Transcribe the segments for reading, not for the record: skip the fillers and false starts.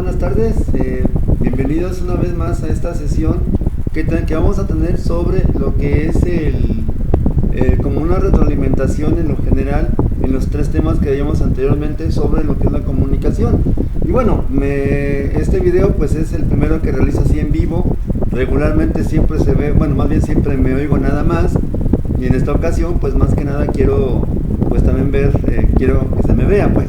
buenas tardes. Bienvenidos una vez más a esta sesión que vamos a tener sobre lo que es como una retroalimentación en lo general en los tres temas que veíamos anteriormente sobre lo que es la comunicación. Y bueno, este video pues es el primero que realizo así en vivo. Regularmente siempre se ve, bueno, más bien siempre me oigo nada más, y en esta ocasión pues más que nada quiero pues también ver, quiero que se me vea pues.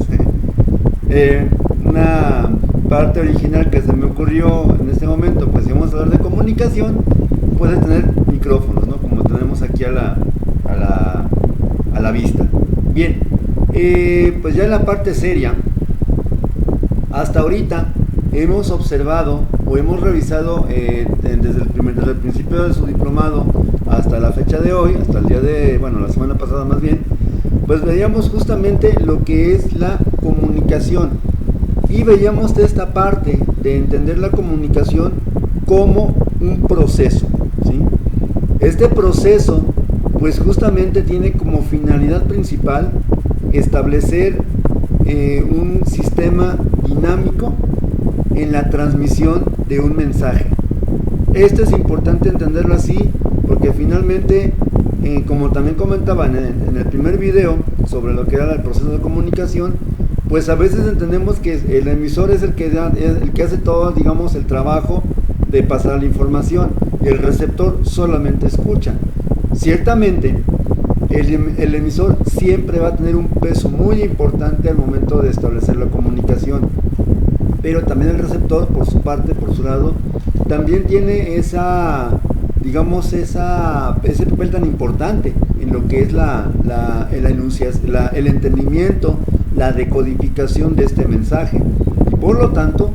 Una parte original que se me ocurrió en este momento, pues si vamos a hablar de comunicación, puede tener micrófonos, ¿no? Como tenemos aquí a la vista. Bien, pues ya en la parte seria, hasta ahorita hemos observado o hemos revisado desde el principio de su diplomado hasta la fecha de hoy, hasta el día de, bueno, la semana pasada más bien, pues veíamos justamente lo que es la comunicación y veíamos de esta parte de entender la comunicación como un proceso, ¿sí? Este proceso pues justamente tiene como finalidad principal establecer un sistema dinámico en la transmisión de un mensaje. Esto es importante entenderlo así porque finalmente, como también comentaba en el primer video sobre lo que era el proceso de comunicación, pues a veces entendemos que el emisor es el que hace todo, digamos, el trabajo de pasar la información y el receptor solamente escucha. Ciertamente el emisor siempre va a tener un peso muy importante al momento de establecer la comunicación, pero también el receptor por su parte, por su lado, también tiene ese papel tan importante en lo que es el entendimiento, la decodificación de este mensaje. Y por lo tanto,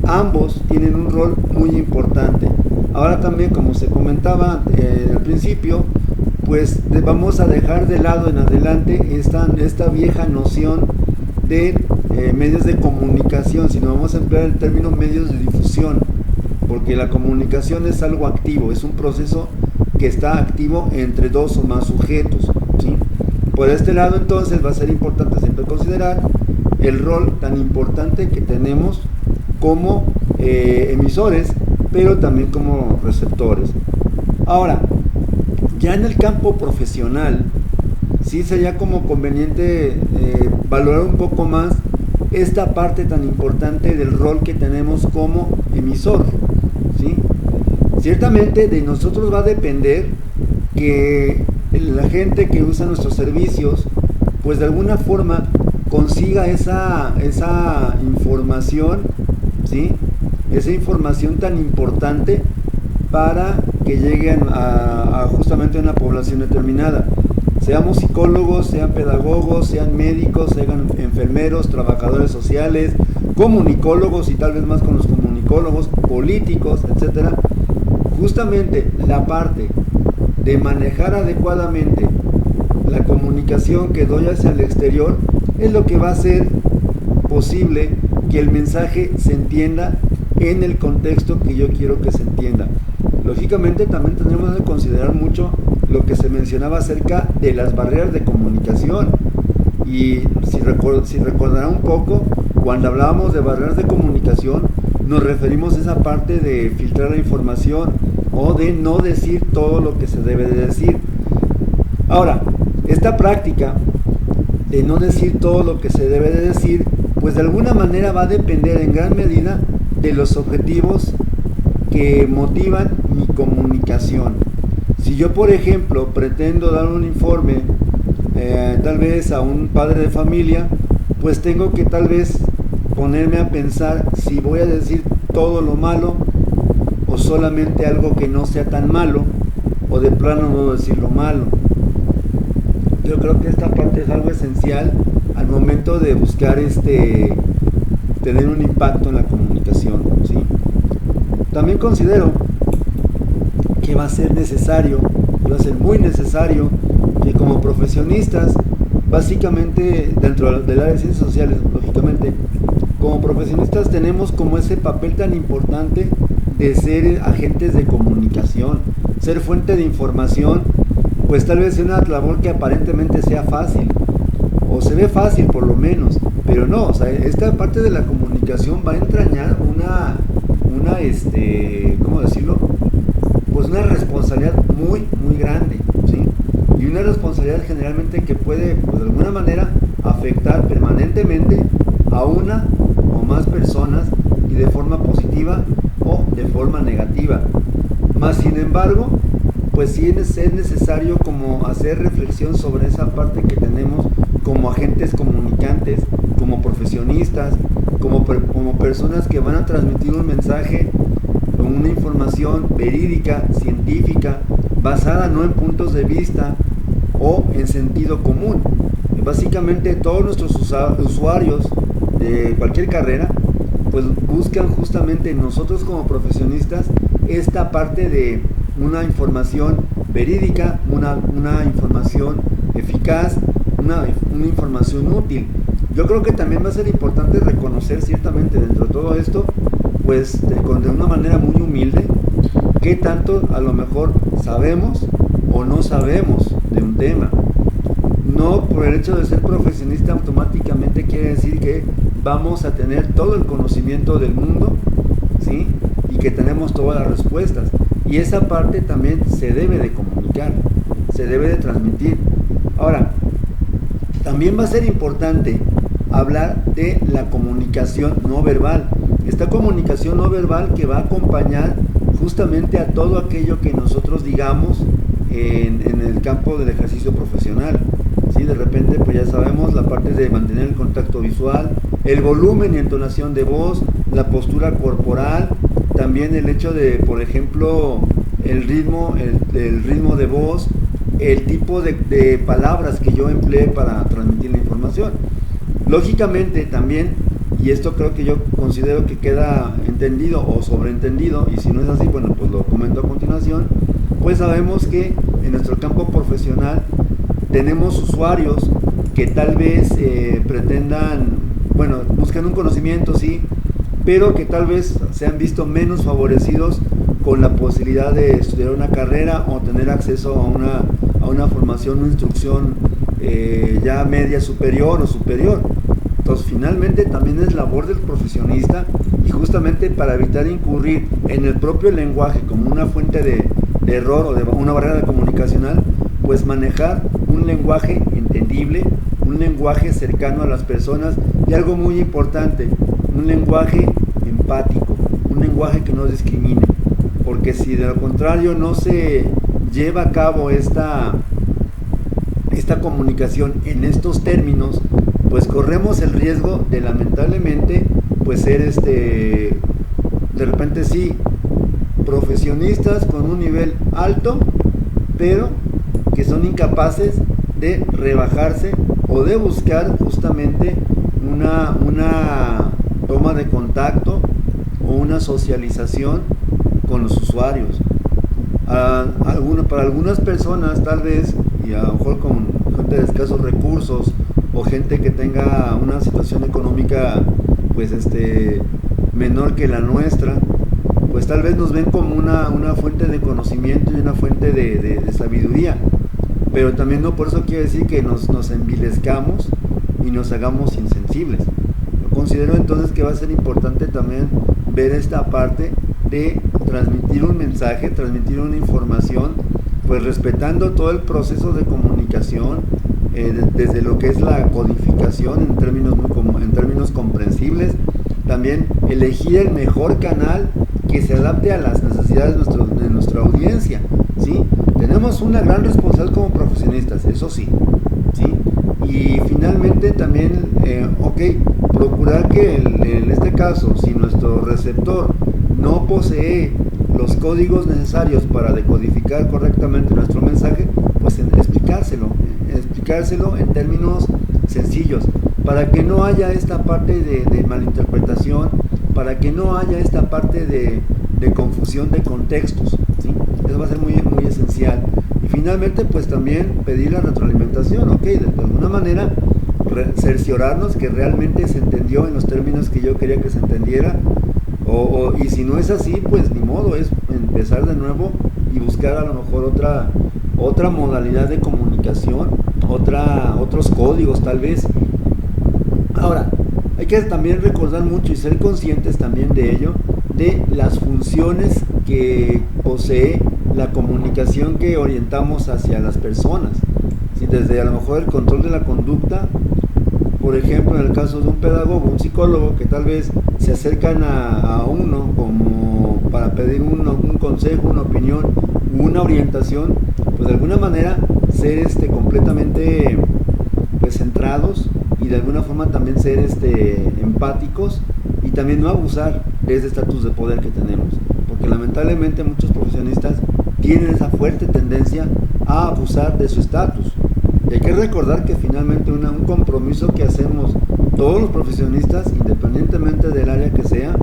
ambos tienen un rol muy importante. Ahora también, como se comentaba al principio, pues vamos a dejar de lado en adelante esta vieja noción de medios de comunicación, sino vamos a emplear el término medios de difusión, porque la comunicación es algo activo, es un proceso que está activo entre dos o más sujetos, ¿sí? Por este lado entonces va a ser importante siempre considerar el rol tan importante que tenemos como emisores, pero también como receptores. Ahora, ya en el campo profesional, sí sería como conveniente valorar un poco más esta parte tan importante del rol que tenemos como emisor, ¿sí? Ciertamente de nosotros va a depender que la gente que usa nuestros servicios, pues de alguna forma consiga esa información, ¿sí? Esa información tan importante para que lleguen a justamente una población determinada. Seamos psicólogos, sean pedagogos, sean médicos, sean enfermeros, trabajadores sociales, comunicólogos y tal vez más con los comunicólogos, políticos, etcétera. Justamente la parte de manejar adecuadamente la comunicación que doy hacia el exterior es lo que va a hacer posible que el mensaje se entienda en el contexto que yo quiero que se entienda. Lógicamente también tendremos que considerar mucho lo que se mencionaba acerca de las barreras de comunicación, y si recordarán un poco, cuando hablábamos de barreras de comunicación nos referimos a esa parte de filtrar la información o de no decir todo lo que se debe de decir. Ahora, esta práctica de no decir todo lo que se debe de decir, pues de alguna manera va a depender en gran medida de los objetivos que motivan mi comunicación. Si yo, por ejemplo, pretendo dar un informe tal vez a un padre de familia, pues tengo que tal vez ponerme a pensar si voy a decir todo lo malo o solamente algo que no sea tan malo, o de plano no decir lo malo. Yo creo que esta parte es algo esencial al momento de buscar tener un impacto en la comunicación, ¿sí? También considero que va a ser muy necesario que como profesionistas, básicamente dentro del área de ciencias sociales, lógicamente, como profesionistas tenemos como ese papel tan importante de ser agentes de comunicación, ser fuente de información, pues tal vez sea una labor que aparentemente sea fácil, o sea se ve fácil por lo menos, pero no, o sea, esta parte de la comunicación va a entrañar ¿cómo decirlo? Pues una responsabilidad muy, muy grande, ¿sí? Y una responsabilidad generalmente que puede, pues de alguna manera, afectar permanentemente a una o más personas y de forma positiva o de forma negativa. Más sin embargo, pues sí es necesario como hacer reflexión sobre esa parte que tenemos como agentes comunicantes, como profesionistas, como personas que van a transmitir un mensaje con una información verídica, científica, basada no en puntos de vista o en sentido común. Básicamente todos nuestros usuarios de cualquier carrera pues buscan justamente en nosotros como profesionistas esta parte de una información verídica, una información eficaz, una información útil. Yo creo que también va a ser importante reconocer ciertamente dentro de todo esto, pues de una manera muy humilde, qué tanto a lo mejor sabemos o no sabemos de un tema. No por el hecho de ser profesionista automáticamente quiere decir que vamos a tener todo el conocimiento del mundo, ¿sí? Y que tenemos todas las respuestas. Y esa parte también se debe de comunicar, se debe de transmitir. Ahora, también va a ser importante hablar de la comunicación no verbal. Esta comunicación no verbal que va a acompañar justamente a todo aquello que nosotros digamos en el campo del ejercicio profesional. ¿Sí? De repente, pues ya sabemos la parte de mantener el contacto visual, el volumen y entonación de voz, la postura corporal, también el hecho de, por ejemplo, el ritmo de voz, el tipo de palabras que yo empleé para transmitir la información. Lógicamente también, y esto creo que yo considero que queda entendido o sobreentendido, y si no es así, bueno, pues lo comento a continuación, pues sabemos que en nuestro campo profesional tenemos usuarios que tal vez pretendan, bueno, buscan un conocimiento, sí, pero que tal vez se han visto menos favorecidos con la posibilidad de estudiar una carrera o tener acceso a una formación o instrucción ya media superior o superior. Entonces finalmente también es labor del profesionista, y justamente para evitar incurrir en el propio lenguaje como una fuente de error o de una barrera comunicacional, pues manejar un lenguaje entendible, un lenguaje cercano a las personas, y algo muy importante, un lenguaje empático, un lenguaje que no discrimine, porque si de lo contrario no se lleva a cabo esta comunicación en estos términos, pues corremos el riesgo de lamentablemente pues ser de repente sí profesionistas con un nivel alto, pero que son incapaces de rebajarse o de buscar justamente una toma de contacto o una socialización con los usuarios. Para algunas personas tal vez, y a lo mejor con gente de escasos recursos o gente que tenga una situación económica pues menor que la nuestra, pues tal vez nos ven como una fuente de conocimiento y una fuente de sabiduría, pero también no por eso quiere decir que nos envilezcamos y nos hagamos insensibles. Yo considero entonces que va a ser importante también ver esta parte de transmitir un mensaje, transmitir una información, pues respetando todo el proceso de comunicación, desde lo que es la codificación en términos comprensibles, también elegir el mejor canal que se adapte a las necesidades de nuestra audiencia, ¿sí? Tenemos una gran responsabilidad como profesionistas, eso sí, ¿sí? Y finalmente también, procurar que en este caso, si nuestro receptor no posee los códigos necesarios para decodificar correctamente nuestro mensaje, pues explicárselo en términos sencillos, para que no haya esta parte de malinterpretación, para que no haya esta parte de confusión de contextos, ¿sí? Eso va a ser muy, muy esencial. Y finalmente, pues también pedir la retroalimentación, de alguna manera cerciorarnos que realmente se entendió en los términos que yo quería que se entendiera, y si no es así, pues ni modo, es empezar de nuevo y buscar a lo mejor otra modalidad de comunicación, otros códigos tal vez, Ahora, hay que también recordar mucho y ser conscientes también de ello, de las funciones que posee la comunicación que orientamos hacia las personas. ¿Sí? Desde a lo mejor el control de la conducta, por ejemplo, en el caso de un pedagogo, un psicólogo, que tal vez se acercan a uno como para pedir un consejo, una opinión, una orientación, pues de alguna manera ser completamente pues centrados y de alguna forma también ser empáticos y también no abusar de ese estatus de poder que tenemos, porque lamentablemente muchos profesionistas tienen esa fuerte tendencia a abusar de su estatus. Y hay que recordar que finalmente un compromiso que hacemos todos los profesionistas, independientemente del área que sea,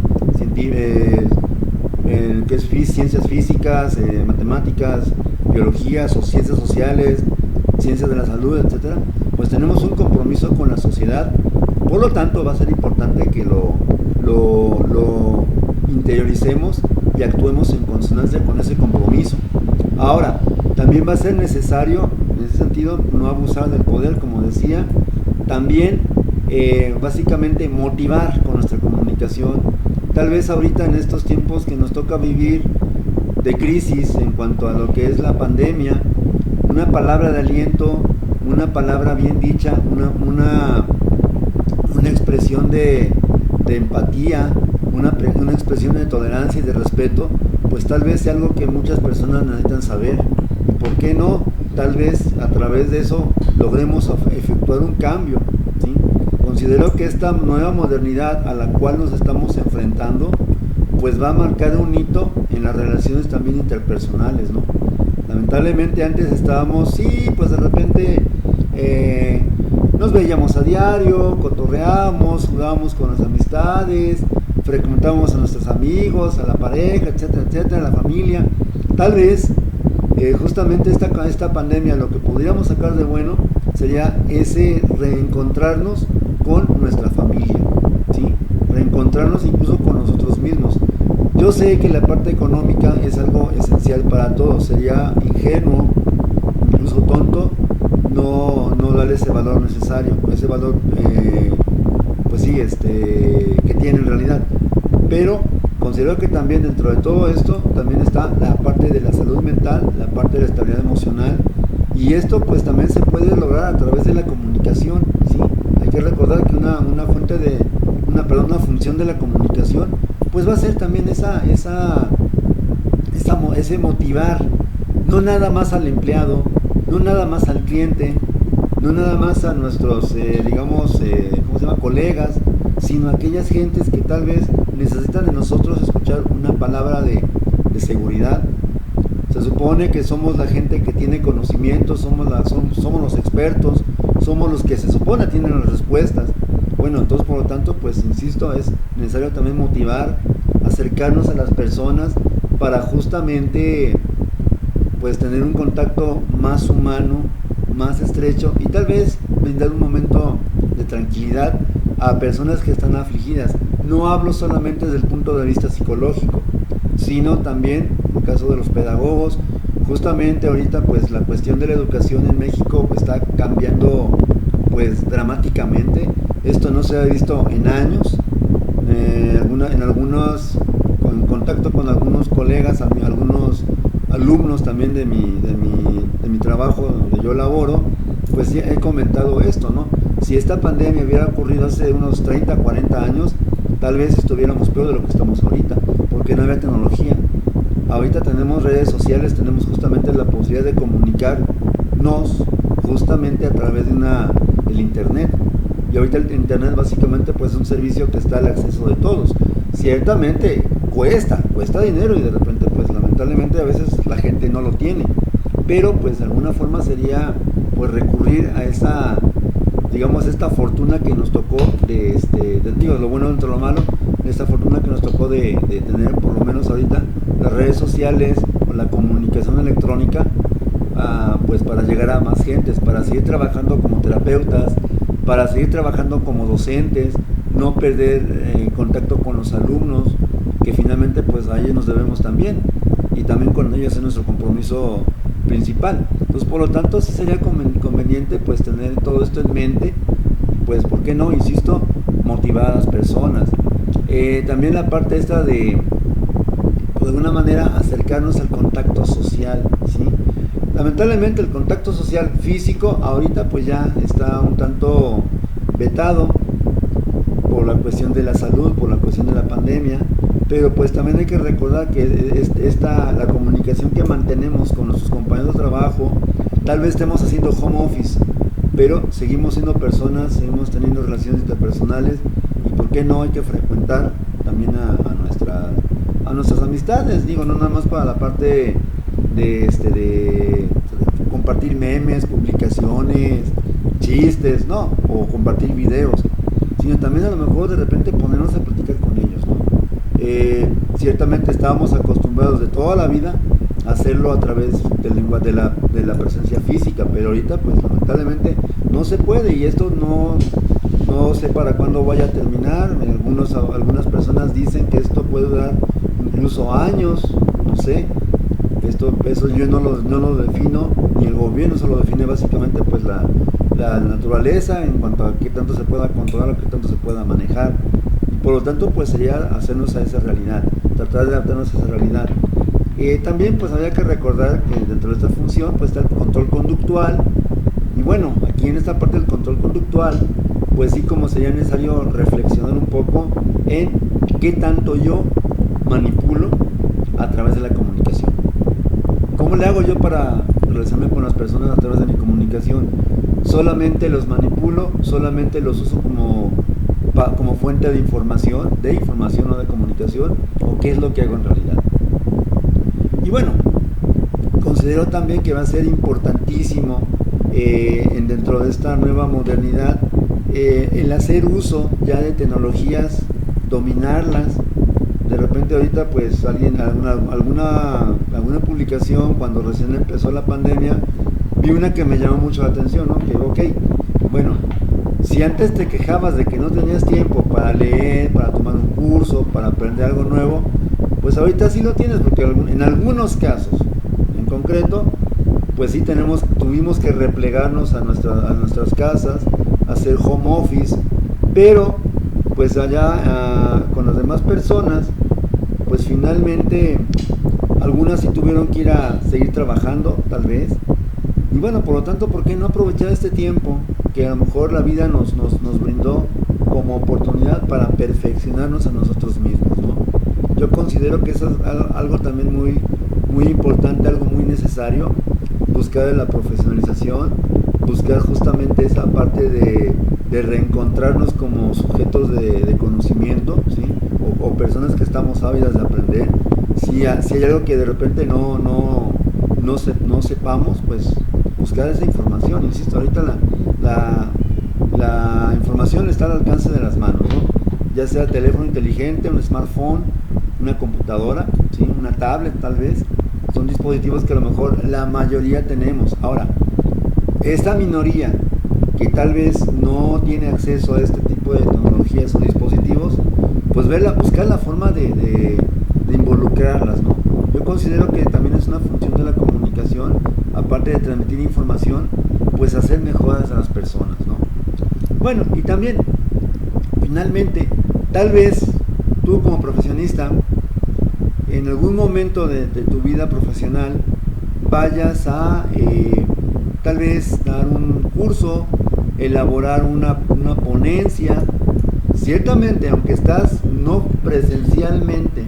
que es ciencias físicas, matemáticas, biologías o ciencias sociales, ciencias de la salud, etcétera, pues tenemos un compromiso con la sociedad. Por lo tanto, va a ser importante que lo interioricemos y actuemos en consonancia con ese compromiso. Ahora, también va a ser necesario, en ese sentido, no abusar del poder, como decía, también básicamente motivar con nuestra comunicación. Tal vez ahorita en estos tiempos que nos toca vivir de crisis en cuanto a lo que es la pandemia, una palabra de aliento, una palabra bien dicha, una expresión de empatía, una expresión de tolerancia y de respeto, pues tal vez sea algo que muchas personas necesitan saber. ¿Y por qué no? Tal vez a través de eso logremos efectuar un cambio, ¿sí? Considero que esta nueva modernidad a la cual nos estamos enfrentando, pues va a marcar un hito en las relaciones también interpersonales, ¿no? Lamentablemente antes estábamos, sí, pues de repente nos veíamos a diario, cotorreábamos, jugábamos con las amistades, frecuentábamos a nuestros amigos, a la pareja, etcétera, etcétera, a la familia. Tal vez justamente esta pandemia, lo que podríamos sacar de bueno sería ese reencontrarnos con nuestra familia, ¿sí? Reencontrarnos incluso con nosotros mismos. Yo sé que la parte económica es algo esencial para todos, sería ingenuo, incluso tonto, no darle ese valor necesario, ese valor, pues sí, que tiene en realidad. Pero considero que también dentro de todo esto también está la parte de la salud mental, la parte de la estabilidad emocional, y esto pues también se puede lograr a través de la comunicación, ¿sí? Hay que recordar que una función de la comunicación pues va a ser también ese motivar, no nada más al empleado, no nada más al cliente, no nada más a nuestros, colegas, sino a aquellas gentes que tal vez necesitan de nosotros escuchar una palabra de seguridad. Se supone que somos la gente que tiene conocimiento, somos los expertos, somos los que se supone tienen las respuestas. Bueno, entonces por lo tanto, pues insisto, es necesario también motivar, acercarnos a las personas para justamente pues tener un contacto más humano, más estrecho y tal vez brindar un momento de tranquilidad a personas que están afligidas. No hablo solamente desde el punto de vista psicológico, sino también en el caso de los pedagogos. Justamente ahorita pues la cuestión de la educación en México está cambiando pues dramáticamente. Esto no se ha visto en años. En contacto con algunos colegas, algunos alumnos también de mi trabajo donde yo laboro, pues sí he comentado esto, ¿no? Si esta pandemia hubiera ocurrido hace unos 30, 40 años, tal vez estuviéramos peor de lo que estamos ahorita, porque no había tecnología. Ahorita tenemos redes sociales, tenemos justamente la posibilidad de comunicarnos justamente a través del internet. Y ahorita el internet básicamente pues es un servicio que está al acceso de todos. Ciertamente cuesta dinero y de repente pues lamentablemente a veces la gente no lo tiene. Pero pues de alguna forma sería pues recurrir a esta fortuna que nos tocó lo bueno dentro de lo malo, esta fortuna que nos tocó de tener por lo menos ahorita las redes sociales o la comunicación electrónica, pues para llegar a más gentes, para seguir trabajando como terapeutas, para seguir trabajando como docentes, no perder contacto con los alumnos, que finalmente pues a ellos nos debemos también, y también con ellos es nuestro compromiso principal. Entonces por lo tanto sí sería conveniente pues tener todo esto en mente, pues, ¿por qué no? Insisto, motivar a las personas. También la parte esta de alguna manera acercarnos al contacto social, ¿sí? Lamentablemente el contacto social físico ahorita pues ya está un tanto vetado por la cuestión de la salud, por la cuestión de la pandemia, pero pues también hay que recordar que la comunicación que mantenemos con nuestros compañeros de trabajo, tal vez estemos haciendo home office, pero seguimos siendo personas, seguimos teniendo relaciones interpersonales y por qué no hay que frecuentar también a nuestras amistades, digo, no nada más para la parte de compartir memes, publicaciones, chistes, no, o compartir videos, sino también a lo mejor de repente ponernos a platicar con ellos, ¿no? Ciertamente estábamos acostumbrados de toda la vida a hacerlo a través de la presencia física, pero ahorita pues lamentablemente no se puede y esto no sé para cuándo vaya a terminar. Algunas personas dicen que esto puede durar incluso años, no sé. Eso yo no lo defino, ni el gobierno se lo define, básicamente pues la naturaleza en cuanto a qué tanto se pueda controlar o qué tanto se pueda manejar. Y por lo tanto pues sería hacernos a esa realidad, tratar de adaptarnos a esa realidad. También pues habría que recordar que dentro de esta función pues está el control conductual. Y bueno, aquí en esta parte del control conductual, pues sí como sería necesario reflexionar un poco en qué tanto yo manipulo a través de la comunicación. ¿Cómo le hago yo para relacionarme con las personas a través de mi comunicación? ¿Solamente los manipulo? ¿Solamente los uso como fuente de información o de comunicación? ¿O qué es lo que hago en realidad? Y bueno, considero también que va a ser importantísimo dentro de esta nueva modernidad el hacer uso ya de tecnologías, dominarlas. De repente ahorita pues alguna publicación cuando recién empezó la pandemia, vi una que me llamó mucho la atención, ¿no? Que ok, bueno, si antes te quejabas de que no tenías tiempo para leer, para tomar un curso, para aprender algo nuevo, pues ahorita sí lo tienes, porque en algunos casos en concreto pues sí tuvimos que replegarnos a nuestras casas, hacer home office, pero pues allá con las demás personas pues finalmente algunas sí tuvieron que ir a seguir trabajando tal vez, y bueno, por lo tanto, ¿por qué no aprovechar este tiempo que a lo mejor la vida nos brindó como oportunidad para perfeccionarnos a nosotros mismos, ¿no? Yo considero que eso es algo también muy, muy importante, algo muy necesario, buscar la profesionalización, buscar justamente esa parte de reencontrarnos como sujetos de conocimiento, ¿sí? O personas que estamos ávidas de aprender. Si hay algo que de repente no sepamos, pues buscar esa información. Insisto, ahorita la información está al alcance de las manos, ¿no? Ya sea teléfono inteligente, un smartphone, una computadora, ¿sí? Una tablet tal vez. Son dispositivos que a lo mejor la mayoría tenemos. Ahora, esta minoría que tal vez no tiene acceso a este tipo de tecnologías o dispositivos, pues buscar la forma de involucrarlas, ¿no? Yo considero que también es una función de la comunicación, aparte de transmitir información, pues hacer mejoras a las personas, ¿no? Bueno, y también, finalmente, tal vez tú como profesionista, en algún momento de tu vida profesional, vayas a tal vez dar un curso, elaborar una ponencia. Ciertamente, aunque estás no presencialmente,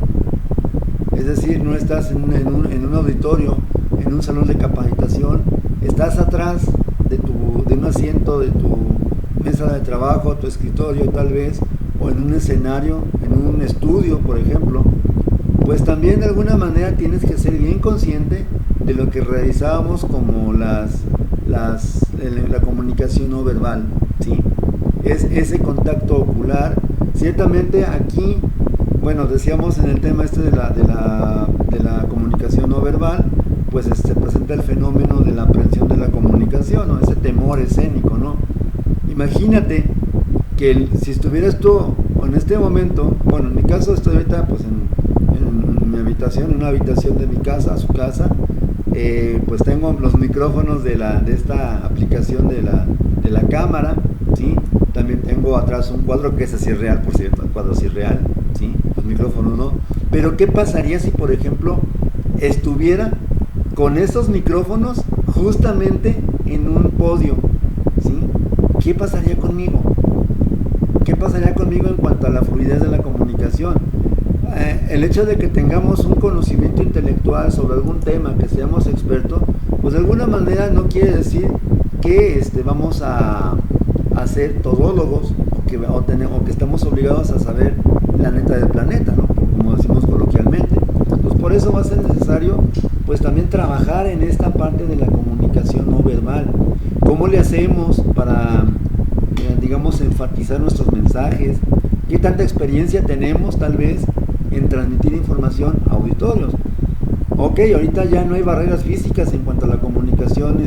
es decir, no estás en un auditorio, en un salón de capacitación, estás atrás de un asiento de tu mesa de trabajo, tu escritorio tal vez, o en un escenario, en un estudio, por ejemplo, pues también de alguna manera tienes que ser bien consciente de lo que realizábamos como la comunicación no verbal, ¿sí? Es ese contacto ocular. Ciertamente aquí, bueno, decíamos en el tema de la comunicación no verbal, pues se presenta el fenómeno de la aprehensión de la comunicación, ¿no? Ese temor escénico, ¿no? Imagínate que si estuvieras tú en este momento, bueno, en mi caso estoy ahorita pues en mi habitación, en una habitación de mi casa, su casa, pues tengo los micrófonos de esta aplicación de la cámara, ¿sí? También tengo atrás un cuadro que es así real, por cierto, el cuadro sí real, ¿sí? Los micrófonos no. Pero ¿qué pasaría si, por ejemplo, estuviera con esos micrófonos justamente en un podio, ¿sí? ¿Qué pasaría conmigo? ¿Qué pasaría conmigo en cuanto a la fluidez de la comunicación? El hecho de que tengamos un conocimiento intelectual sobre algún tema, que seamos expertos, pues de alguna manera no quiere decir que vamos a ser todólogos o que estamos obligados a saber la neta del planeta, ¿no? Como decimos coloquialmente. Pues por eso va a ser necesario pues también trabajar en esta parte de la comunicación no verbal. ¿Cómo le hacemos para, digamos, enfatizar nuestros mensajes? ¿Qué tanta experiencia tenemos tal vez en transmitir información a auditorios? Ok, ahorita ya no hay barreras físicas en cuanto a la comunicación,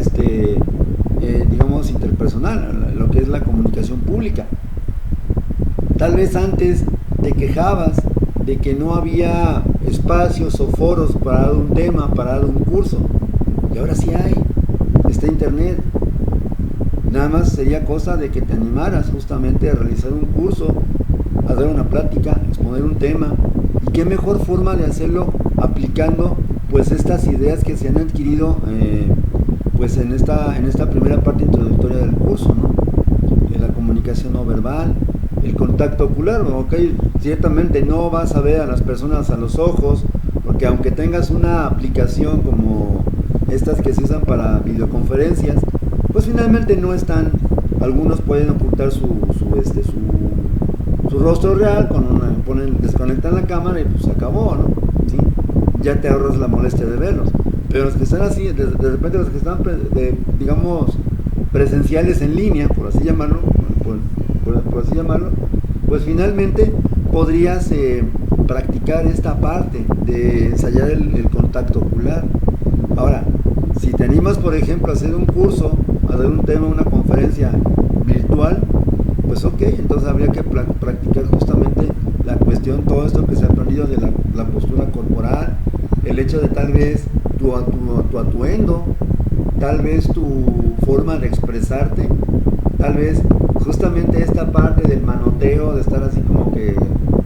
digamos, interpersonal, lo que es la comunicación pública. Tal vez antes te quejabas de que no había espacios o foros para dar un tema, para dar un curso, y ahora sí hay, está internet. Nada más sería cosa de que te animaras justamente a realizar un curso, a dar una plática, exponer un tema. Y qué mejor forma de hacerlo aplicando pues estas ideas que se han adquirido pues en esta primera parte introductoria del curso, ¿no? La comunicación no verbal, el contacto ocular, ok, ciertamente no vas a ver a las personas a los ojos, porque aunque tengas una aplicación como estas que se usan para videoconferencias, pues finalmente no están, algunos pueden ocultar su rostro real, desconectan la cámara y pues se acabó, ¿no? ¿Sí? Ya te ahorras la molestia de verlos. Pero los que están así, de repente los que están, digamos, presenciales en línea, por así llamarlo, pues finalmente podrías practicar esta parte de ensayar el contacto ocular. Ahora, si te animas, por ejemplo, a hacer un curso, a dar un tema, una conferencia virtual, pues ok, entonces habría que practicar justamente la cuestión, todo esto que se ha aprendido de la postura corporal, el hecho de tal vez tu atuendo, tal vez tu forma de expresarte, tal vez justamente esta parte del manoteo, de estar así como que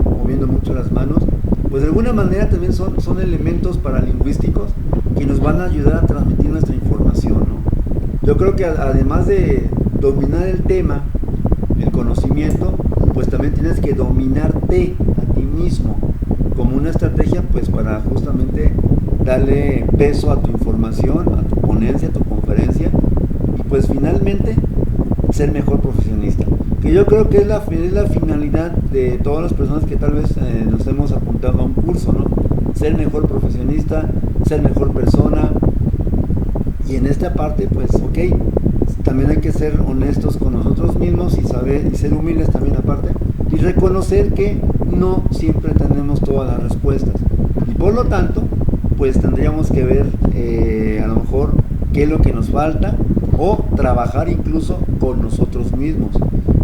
moviendo mucho las manos, pues de alguna manera también son elementos paralingüísticos que nos van a ayudar a transmitir nuestra información, ¿no? Yo creo que además de dominar el tema, el conocimiento, pues también tienes que dominarte a ti mismo como una estrategia pues para justamente darle peso a tu información, a tu ponencia, a tu conferencia y pues finalmente ser mejor profesionista, que yo creo que es la finalidad de todas las personas que tal vez nos hemos apuntado a un curso, ¿no? Ser mejor profesionista, ser mejor persona. Y en esta parte pues ok, también hay que ser honestos con nosotros mismos y saber y ser humildes también aparte y reconocer que no siempre tenemos todas las respuestas y por lo tanto pues tendríamos que ver a lo mejor qué es lo que nos falta o trabajar incluso con nosotros mismos.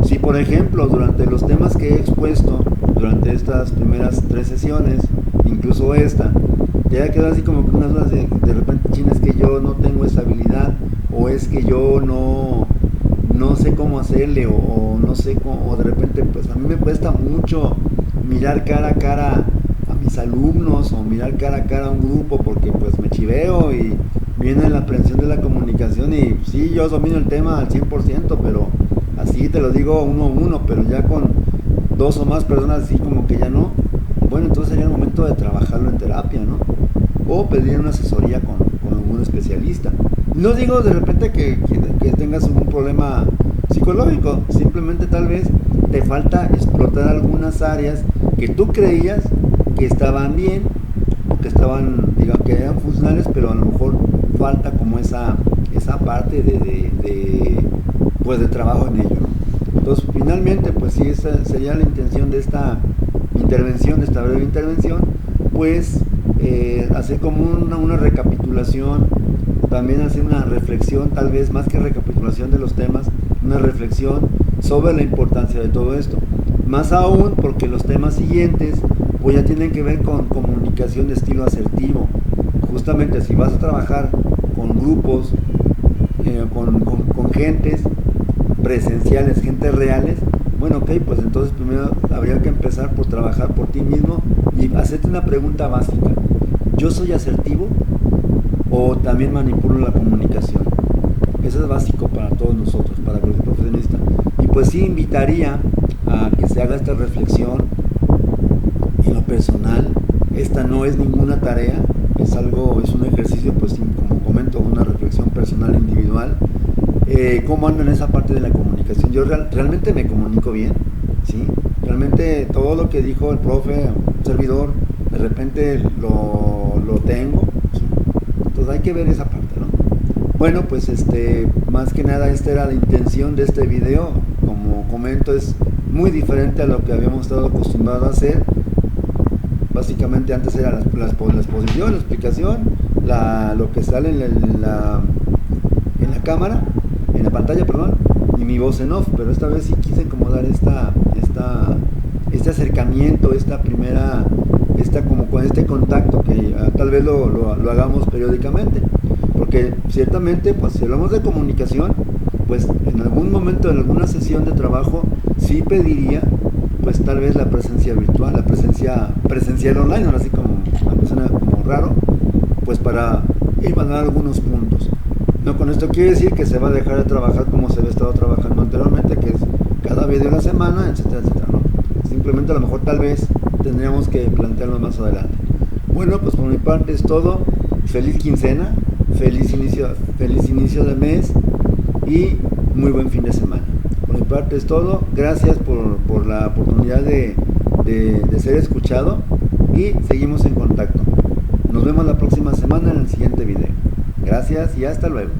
Si por ejemplo durante los temas que he expuesto durante estas primeras 3 sesiones, incluso esta, te ha quedado así como que unas dudas de repente, china, es que yo no tengo esa habilidad o es que yo no sé cómo hacerle o no sé cómo, o de repente pues a mí me cuesta mucho mirar cara a cara a mis alumnos o mirar cara a cara a un grupo porque pues me chiveo y viene la aprehensión de la comunicación y sí, yo domino el tema al 100%, pero así te lo digo uno a uno, pero ya con 2 o más personas así como que ya no, bueno, entonces sería el momento de trabajarlo en terapia, ¿no? O pedir una asesoría con algún especialista. No digo de repente que tengas un problema psicológico, simplemente tal vez te falta explotar algunas áreas que tú creías que estaban bien o que estaban, digamos, que eran funcionales, pero a lo mejor falta como esa parte pues de trabajo en ello, ¿no? Entonces finalmente pues sí, esa sería la intención de esta intervención, de esta breve intervención, pues hacer como una recapitulación, también hacer una reflexión, tal vez más que recapitulación de los temas, una reflexión sobre la importancia de todo esto, más aún porque los temas siguientes pues ya tienen que ver con comunicación de estilo asertivo. Justamente si vas a trabajar con grupos, con gentes, presenciales, gente reales, bueno, ok, pues entonces primero habría que empezar por trabajar por ti mismo y hacerte una pregunta básica. ¿Yo soy asertivo o también manipulo la comunicación? Eso es básico para todos nosotros, para cualquier profesionista. Y pues sí invitaría a que se haga esta reflexión en lo personal. Esta no es ninguna tarea, es un ejercicio, pues como comento, una reflexión personal individual. ¿Cómo ando en esa parte de la comunicación? Yo realmente me comunico bien, ¿sí? Realmente todo lo que dijo el profe, un servidor, de repente lo tengo, ¿sí? Entonces hay que ver esa parte, ¿no? Bueno, pues más que nada esta era la intención de este video. Como comento, es muy diferente a lo que habíamos estado acostumbrados a hacer. Básicamente antes era la exposición, la explicación, lo que sale en la cámara, en la pantalla, perdón, y mi voz en off, pero esta vez sí quise como dar este acercamiento, como con este contacto que tal vez lo hagamos periódicamente, porque ciertamente, pues si hablamos de comunicación, pues en algún momento, en alguna sesión de trabajo, sí pediría, pues tal vez la presencia virtual, la presencia presencial online, ahora sí como suena como raro, pues para ir a dar algunos puntos. No, con esto quiere decir que se va a dejar de trabajar como se había estado trabajando anteriormente, que es cada video a la semana, etcétera, etcétera, ¿no? Simplemente a lo mejor tal vez tendríamos que plantearlo más adelante. Bueno, pues por mi parte es todo. Feliz quincena, feliz inicio de mes y muy buen fin de semana. Por mi parte es todo. Gracias por la oportunidad de ser escuchado y seguimos en contacto. Nos vemos la próxima semana en el siguiente video. Gracias y hasta luego.